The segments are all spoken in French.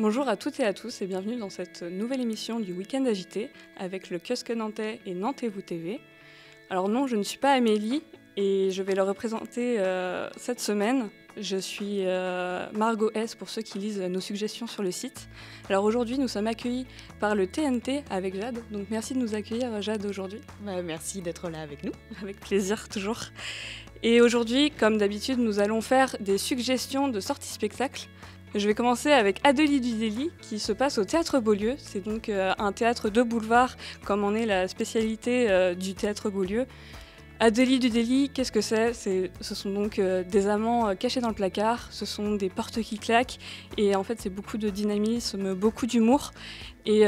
Bonjour à toutes et à tous et bienvenue dans cette nouvelle émission du Week-end agité avec le kiosque nantais et Nantez-vous TV. Alors non, je ne suis pas Amélie et je vais le représenter cette semaine. Je suis Margot S pour ceux qui lisent nos suggestions sur le site. Alors aujourd'hui, nous sommes accueillis par le TNT avec Jade. Donc merci de nous accueillir Jade aujourd'hui. Merci d'être là avec nous. Avec plaisir toujours. Et aujourd'hui, comme d'habitude, nous allons faire des suggestions de sorties spectacles. Je vais commencer avec Adelie du Délit qui se passe au Théâtre Beaulieu. C'est donc un théâtre de boulevard comme en est la spécialité du Théâtre Beaulieu. Adelie du Délit, qu'est-ce que c'est ? Ce sont donc des amants cachés dans le placard, ce sont des portes qui claquent et en fait c'est beaucoup de dynamisme, beaucoup d'humour. Et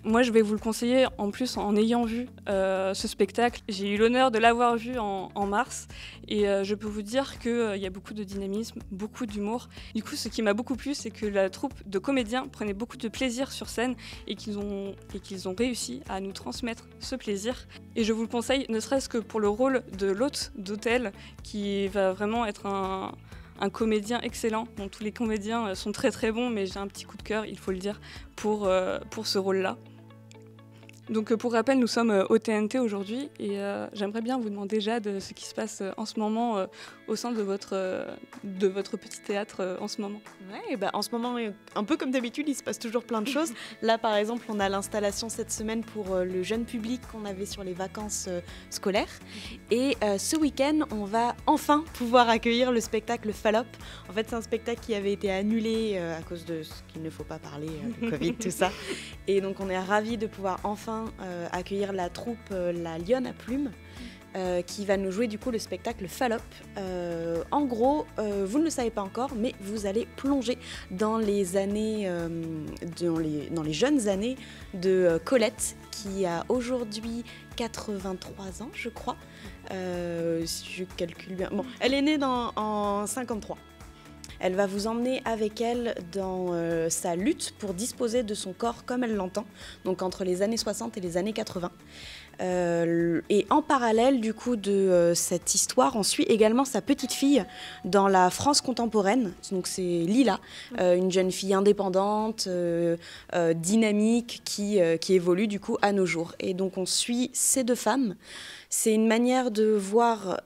moi je vais vous le conseiller en plus en ayant vu ce spectacle. J'ai eu l'honneur de l'avoir vu en mars et je peux vous dire qu'il y a beaucoup de dynamisme, beaucoup d'humour. Du coup ce qui m'a beaucoup plu c'est que la troupe de comédiens prenait beaucoup de plaisir sur scène et qu'ils ont réussi à nous transmettre ce plaisir. Et je vous le conseille ne serait-ce que pour le rôle de l'hôte d'hôtel qui va vraiment être un comédien excellent. Bon, tous les comédiens sont très très bons, mais j'ai un petit coup de cœur, il faut le dire, pour ce rôle-là. Donc pour rappel, nous sommes au TNT aujourd'hui et j'aimerais bien vous demander Jade ce qui se passe en ce moment au sein de votre petit théâtre en ce moment. Ouais, en ce moment, un peu comme d'habitude, il se passe toujours plein de choses. Là par exemple, on a l'installation cette semaine pour le jeune public qu'on avait sur les vacances scolaires. Et ce week-end, on va enfin pouvoir accueillir le spectacle Fallop. En fait, c'est un spectacle qui avait été annulé à cause de ce qu'il ne faut pas parler, le Covid, tout ça. Et donc on est ravis de pouvoir enfin accueillir la troupe La Lionne à Plumes qui va nous jouer du coup le spectacle Fallop. En gros, vous ne le savez pas encore, mais vous allez plonger dans les années, dans les jeunes années de Colette, qui a aujourd'hui 83 ans, je crois. Si je calcule bien. Bon, elle est née en 53. Elle va vous emmener avec elle dans sa lutte pour disposer de son corps comme elle l'entend, donc entre les années 60 et les années 80. Et en parallèle du coup de cette histoire, on suit également sa petite fille dans la France contemporaine. Donc c'est Lila, une jeune fille indépendante, dynamique qui évolue du coup à nos jours. Et donc on suit ces deux femmes. C'est une manière de voir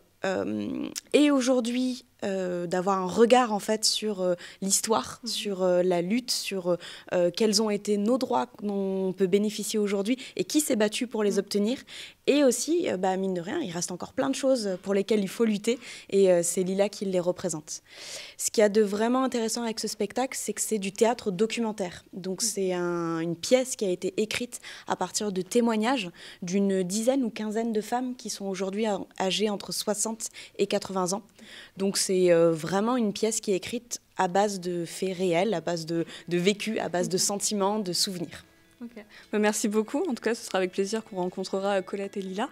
et aujourd'hui d'avoir un regard en fait sur l'histoire, sur la lutte, sur quels ont été nos droits dont on peut bénéficier aujourd'hui et qui s'est battu pour les obtenir. Et aussi, mine de rien, il reste encore plein de choses pour lesquelles il faut lutter et c'est Lila qui les représente. Ce qu'il y a de vraiment intéressant avec ce spectacle, c'est que c'est du théâtre documentaire. Donc c'est une pièce qui a été écrite à partir de témoignages d'une dizaine ou quinzaine de femmes qui sont aujourd'hui âgées entre 60 et 80 ans. Donc c'est vraiment une pièce qui est écrite à base de faits réels, à base de vécu, à base de sentiments, de souvenirs. Okay. Merci beaucoup. En tout cas, ce sera avec plaisir qu'on rencontrera Colette et Lila.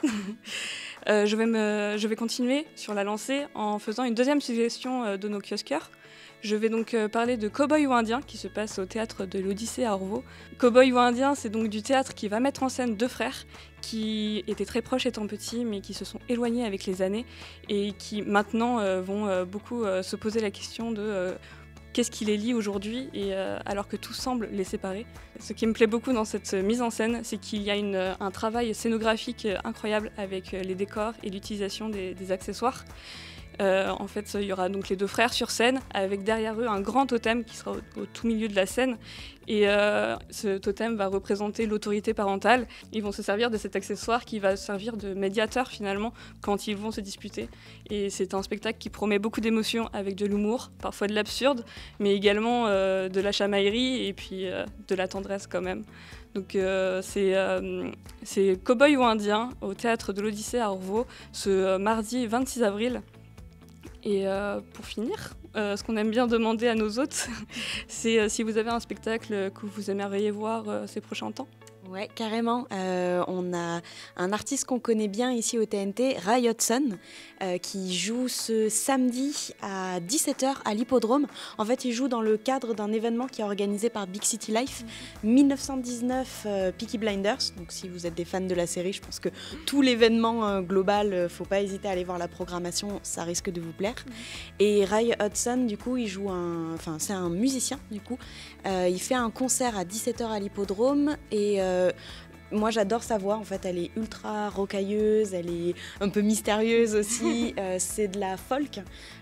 Je vais continuer sur la lancée en faisant une deuxième suggestion de nos kiosqueurs. Je vais donc parler de Cowboy ou Indien qui se passe au théâtre de l'Odyssée à Orvaux. Cowboy ou Indien, c'est donc du théâtre qui va mettre en scène deux frères qui étaient très proches étant petits mais qui se sont éloignés avec les années et qui maintenant vont beaucoup se poser la question de qu'est-ce qui les lie aujourd'hui et alors que tout semble les séparer. Ce qui me plaît beaucoup dans cette mise en scène, c'est qu'il y a un travail scénographique incroyable avec les décors et l'utilisation des accessoires. En fait, il y aura donc les deux frères sur scène avec derrière eux un grand totem qui sera au tout milieu de la scène et ce totem va représenter l'autorité parentale. Ils vont se servir de cet accessoire qui va servir de médiateur finalement quand ils vont se disputer et c'est un spectacle qui promet beaucoup d'émotions avec de l'humour, parfois de l'absurde mais également de la chamaillerie et puis de la tendresse quand même. Donc c'est Cowboy ou Indien au théâtre de l'Odyssée à Orvaux ce mardi 26 avril. Et pour finir, ce qu'on aime bien demander à nos hôtes, c'est si vous avez un spectacle que vous aimeriez voir ces prochains temps. Ouais, carrément. On a un artiste qu'on connaît bien ici au TNT, Ray Hudson, qui joue ce samedi à 17h à l'Hippodrome. En fait, il joue dans le cadre d'un événement qui est organisé par Big City Life, 1919 Peaky Blinders. Donc si vous êtes des fans de la série, je pense que tout l'événement global, faut pas hésiter à aller voir la programmation, ça risque de vous plaire. Et Ray Hudson, du coup, c'est un musicien, du coup. Il fait un concert à 17h à l'Hippodrome et moi j'adore sa voix, en fait elle est ultra rocailleuse, elle est un peu mystérieuse aussi, c'est de la folk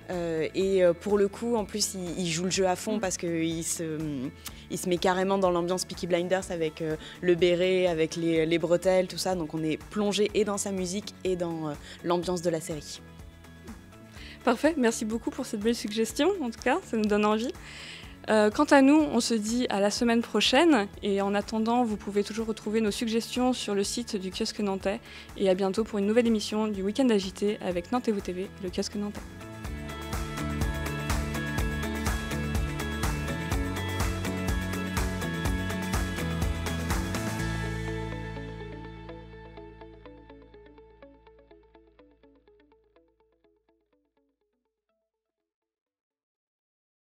et pour le coup en plus il joue le jeu à fond parce qu'il se met carrément dans l'ambiance Peaky Blinders avec le béret, avec les bretelles, tout ça, donc on est plongé et dans sa musique et dans l'ambiance de la série. Parfait, merci beaucoup pour cette belle suggestion, en tout cas, ça nous donne envie. Quant à nous, on se dit à la semaine prochaine et en attendant, vous pouvez toujours retrouver nos suggestions sur le site du Kiosque Nantais et à bientôt pour une nouvelle émission du Week-end agité avec Nantes TV, le Kiosque Nantais.